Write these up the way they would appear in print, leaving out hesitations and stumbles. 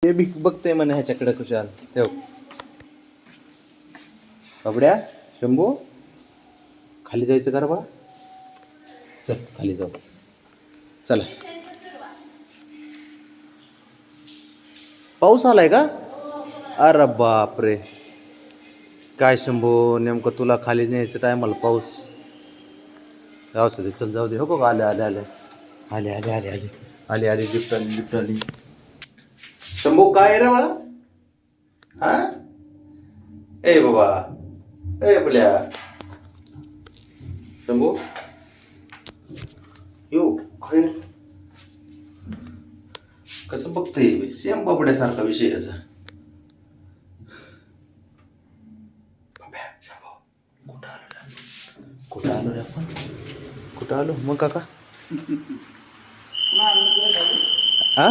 ते बी बघते म्हणे ह्याच्याकडे कुशाल ठेव बाबड्या शंभू खाली जायचं का रे बाळा चल खाली जाऊ चला पाऊस आलाय का अरे बापरे काय शंभू नेमकं तुला खाली न्यायचं टायमाला पाऊस जाऊ दे चल जाऊ दे हो बघ आले आले आले आले आले आले आले आले आले लिफ्ट आली शंभू काय रे बाळा हा ए बाबा ए बोल्या शंभू यो काय कसं बघतोय सेम बाबड्यासारखा विषय याचा कुठं आलो रे आपण कुठं आलो मग काका हा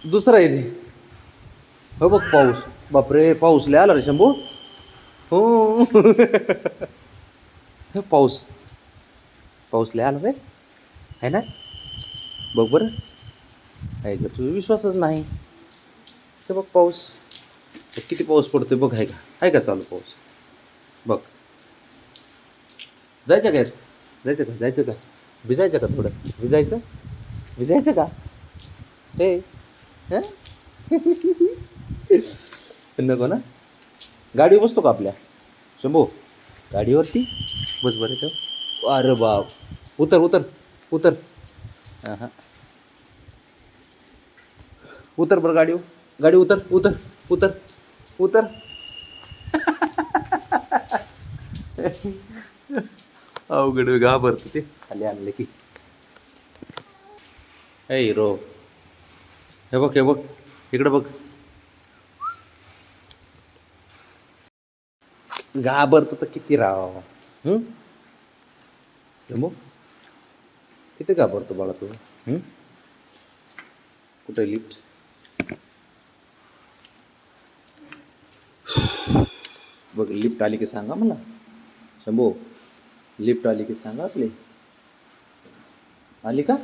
दुसरा आहे रे हो बघ पाऊस बापरे पाऊस लय आला रे शंभू हो पाऊस पाऊस लय आला रे आहे ना बघ बरं आहे का तुझा विश्वासच नाही ते बघ पाऊस किती पाऊस पडतोय बघ आहे का चालू पाऊस बघ जायचं का भिजायचं का थोडं भिजायचं का हे नको ना गाडी बसतो का आपल्या शंभू गाडीवरती बस बरं तर अरे बाप उतर हां उतर बरं गाडी उतर अवघड घाबरत ते खाली आणले की ए रो हे बघ इकडं बघ घाबरत तर किती राव शंभू किती घाबरतो बाळा तू कुठे लिफ्ट बघ लिफ्ट आली की सांगा मला शंभू लिफ्ट आली की सांगा आपली आली का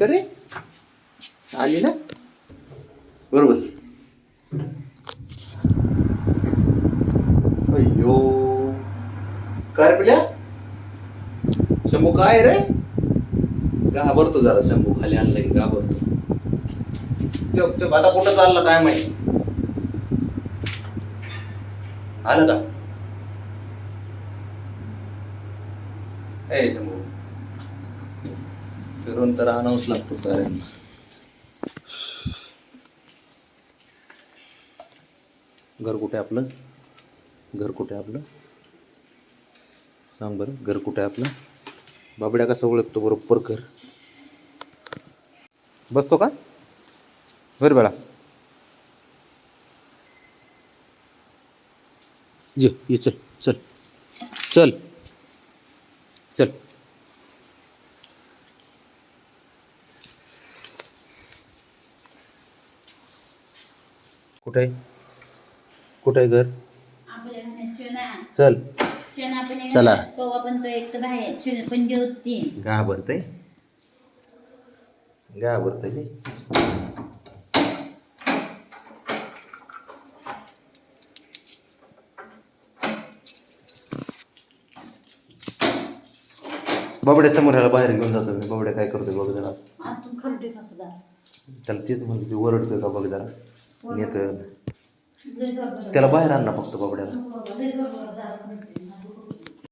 रे आली ना बरोबर अय्यो काय पिल्या शंभू काय रे घाबरतो जरा शंभू खाली आणलं की घाबरतो ते आता कुठं चाललं काय माहिती आलं का ए शंभू फिरून तर आणावंच लागतं साऱ्यांना घर कुठे आपलं सांग बरं घर कुठे आपलं बाबड्या कसा ओळखतो बरोबर घर बसतो का बरं बेळा ये चल कुठे घर चल चला घाबरतय बाबड्या समोर ह्याला बाहेर घेऊन जातो मी बाबड्या काय करतोय बघ जरा त्याला तेच म्हणतो ओरडतोय का बघ जरा नेतोय त्याला बाहेर आण ना फक्त बाबड्याला